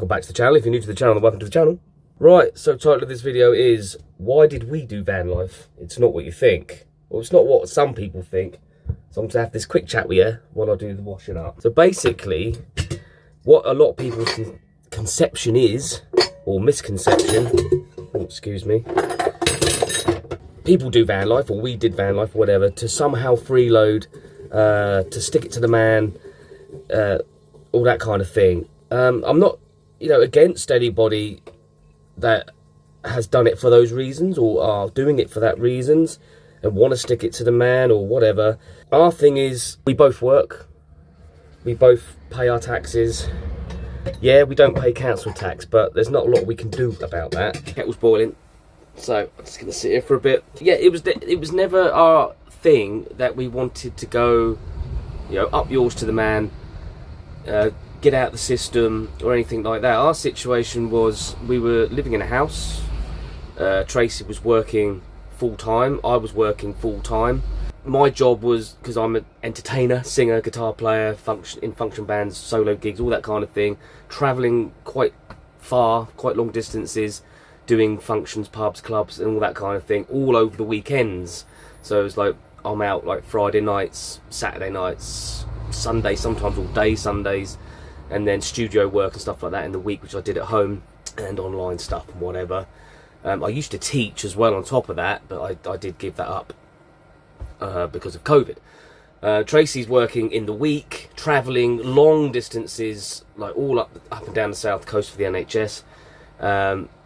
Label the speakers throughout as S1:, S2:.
S1: welcome back to the channel. If you're new to the channel, then welcome to the channel. Right, so the title of this video is, why did we do van life? It's not what you think. Well, it's not what some people think. So I'm going to have this quick chat with you while I do the washing up. So basically, what a lot of people's conception is, or misconception, oh, excuse me, people do van life, or we did van life, or whatever, to somehow freeload, to stick it to the man, all that kind of thing. I'm not, against anybody that has done it for those reasons, or are doing it for that reasons, and want to stick it to the man, or whatever. Our thing is, we both work, we both pay our taxes. Yeah, we don't pay council tax, but there's not a lot we can do about that. Kettle's boiling, so I'm just gonna sit here for a bit. Yeah, it was never our thing that we wanted to go, up yours to the man, get out the system or anything like that. Our situation was, we were living in a house. Tracy was working full-time, I was working full-time. My job was, because I'm an entertainer, singer, guitar player, in function bands, solo gigs, all that kind of thing, travelling quite far, quite long distances, doing functions, pubs, clubs, and all that kind of thing, all over the weekends. So it was like, I'm out like Friday nights, Saturday nights, Sunday, sometimes all day Sundays, and then studio work and stuff like that in the week, which I did at home, and online stuff and whatever. I used to teach as well on top of that, but I did give that up because of COVID. Tracy's working in the week, travelling long distances, like all up and down the south coast for the NHS.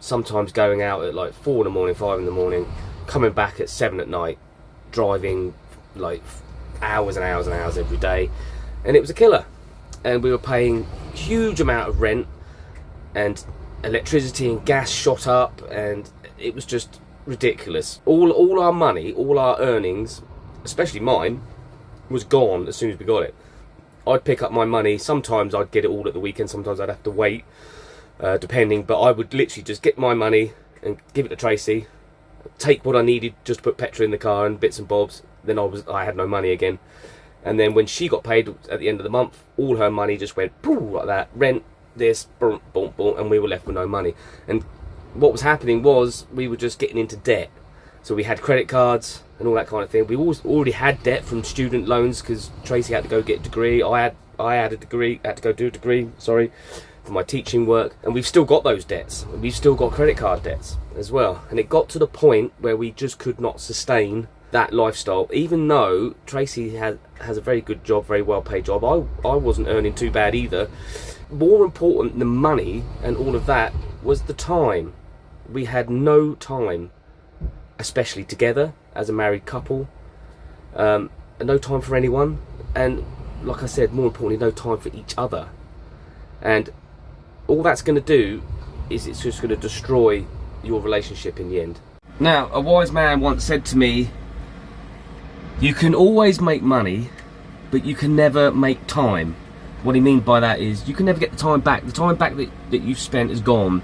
S1: Sometimes going out at like 4 in the morning, 5 in the morning, coming back at 7 at night, driving like hours and hours and hours every day, and it was a killer. And we were paying huge amount of rent, and electricity and gas shot up, and it was just ridiculous. All our money, all our earnings, especially mine, was gone as soon as we got it. I'd pick up my money, sometimes I'd get it all at the weekend, sometimes I'd have to wait, depending, but I would literally just get my money and give it to Tracy, take what I needed just to put petrol in the car and bits and bobs, then I had no money again. And then when she got paid at the end of the month, all her money just went boom, like that. Rent, this, boom, boom, boom, and we were left with no money. And what was happening was, we were just getting into debt. So we had credit cards and all that kind of thing. We already had debt from student loans, because Tracy had to go get a degree. I had a degree, had to go do a degree, sorry, for my teaching work. And we've still got those debts. We've still got credit card debts as well. And it got to the point where we just could not sustain that lifestyle, even though Tracy has a very good job, very well paid job. I wasn't earning too bad either. More important than money and all of that was the time. We had no time, especially together as a married couple, no time for anyone, and like I said, more importantly, no time for each other. And all that's going to do is it's just going to destroy your relationship in the end. Now, a wise man once said to me, you can always make money, but you can never make time. What he means by that is, you can never get the time back. The time back that you've spent is gone.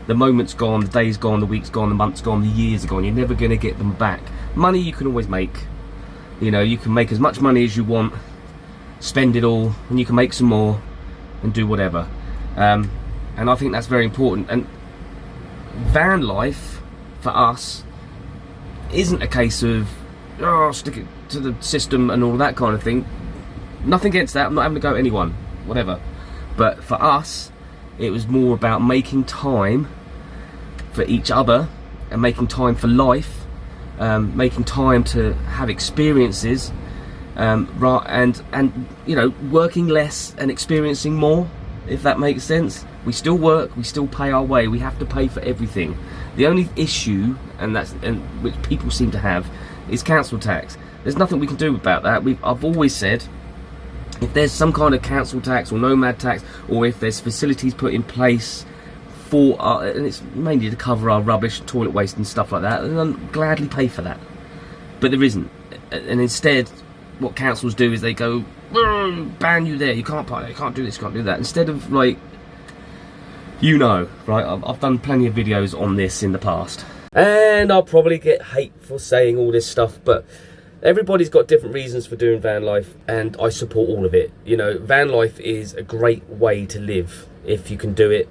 S1: The moment's gone, the day's gone, the week's gone, the month's gone, the years are gone. You're never going to get them back. Money you can always make. You can make as much money as you want, spend it all, and you can make some more and do whatever. And I think that's very important. And van life, for us, isn't a case of, oh, stick it to the system and all that kind of thing. Nothing against that, I'm not having to go at anyone, whatever. But for us, it was more about making time for each other, and making time for life, making time to have experiences, and working less and experiencing more, if that makes sense. We still work, we still pay our way, we have to pay for everything. The only issue, and which people seem to have, is council tax. There's nothing we can do about that. I've always said, if there's some kind of council tax or nomad tax, or if there's facilities put in place for and it's mainly to cover our rubbish, toilet waste and stuff like that, then I'll gladly pay for that. But there isn't. And instead, what councils do is they go, ban you there, you can't park there, you can't do this, you can't do that. Instead of, like, right, I've done plenty of videos on this in the past. And I'll probably get hate for saying all this stuff, but everybody's got different reasons for doing van life, and I support all of it. Van life is a great way to live if you can do it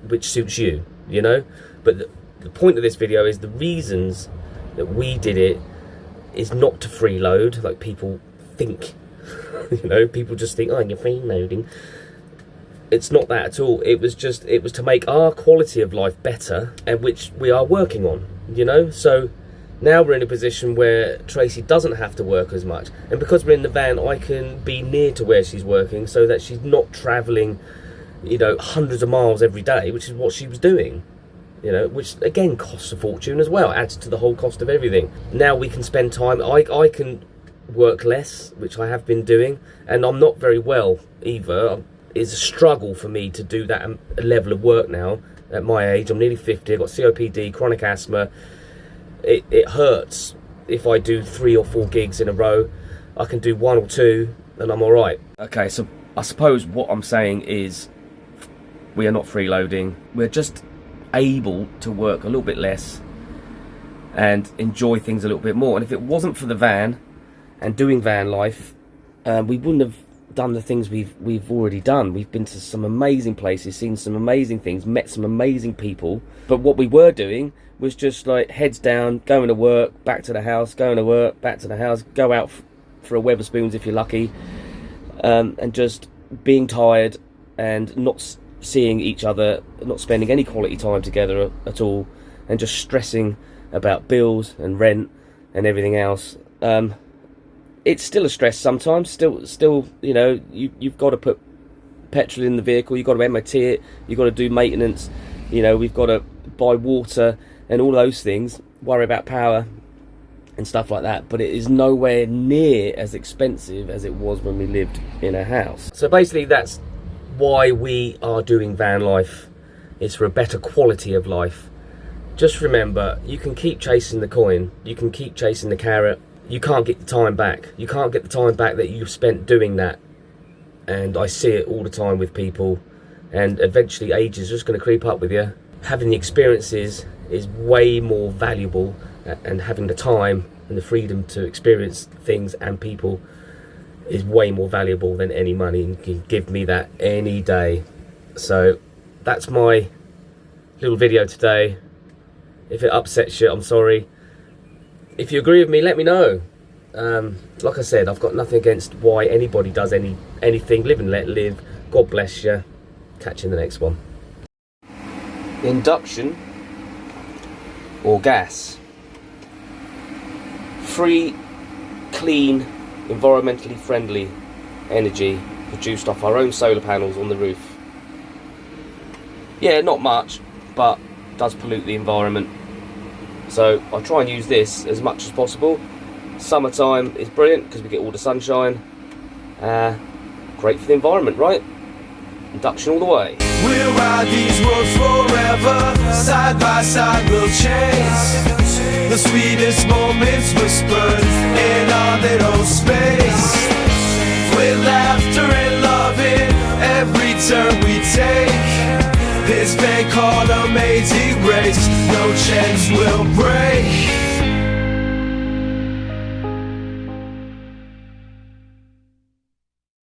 S1: which suits you, you know. But the point of this video is the reasons that we did it is not to freeload like people think. You know, people just think, oh, you're freeloading. It's not that at all. It was to make our quality of life better, and which we are working on, you know. So now we're in a position where Tracy doesn't have to work as much, and because we're in the van, I can be near to where she's working so that she's not travelling, you know, hundreds of miles every day, which is what she was doing, you know, which again costs a fortune as well, adds to the whole cost of everything. Now we can spend time, I can work less, which I have been doing, and I'm not very well either. It's a struggle for me to do that level of work now at my age. I'm nearly 50, I've got COPD, chronic asthma. It hurts if I do 3 or 4 gigs in a row. I can do 1 or 2 and I'm all right. Okay, so I suppose what I'm saying is we are not freeloading. We're just able to work a little bit less and enjoy things a little bit more. And if it wasn't for the van and doing van life, we wouldn't have done the things we've already done. We've been to some amazing places, seen some amazing things, met some amazing people. But what we were doing was just like heads down, going to work, back to the house, going to work, back to the house, go out for a Wetherspoons if you're lucky, and just being tired and not seeing each other, not spending any quality time together at all, and just stressing about bills and rent and everything else. It's still a stress sometimes. Still, you know, you've got to put petrol in the vehicle. You've got to MOT it. You've got to do maintenance. You know, we've got to buy water and all those things. Worry about power and stuff like that. But it is nowhere near as expensive as it was when we lived in a house. So basically, that's why we are doing van life. It's for a better quality of life. Just remember, you can keep chasing the coin. You can keep chasing the carrot. You can't get the time back. You can't get the time back that you've spent doing that. And I see it all the time with people. And eventually age is just going to creep up with you. Having the experiences is way more valuable, and having the time and the freedom to experience things and people is way more valuable than any money. And you can give me that any day. So that's my little video today. If it upsets you, I'm sorry. If you agree with me, let me know. Like I said, I've got nothing against why anybody does anything. Live and let live. God bless you. Catch you in the next one. Induction or gas. Free, clean, environmentally friendly energy produced off our own solar panels on the roof. Yeah, not much, but does pollute the environment. So I try and use this as much as possible. Summertime is brilliant because we get all the sunshine. Great for the environment, right? Induction all the way.
S2: We'll ride these roads forever. Side by side we'll chase the sweetest moments whispered in our little space. With laughter and loving every turn we take. This thing called amazing race, no chance will break.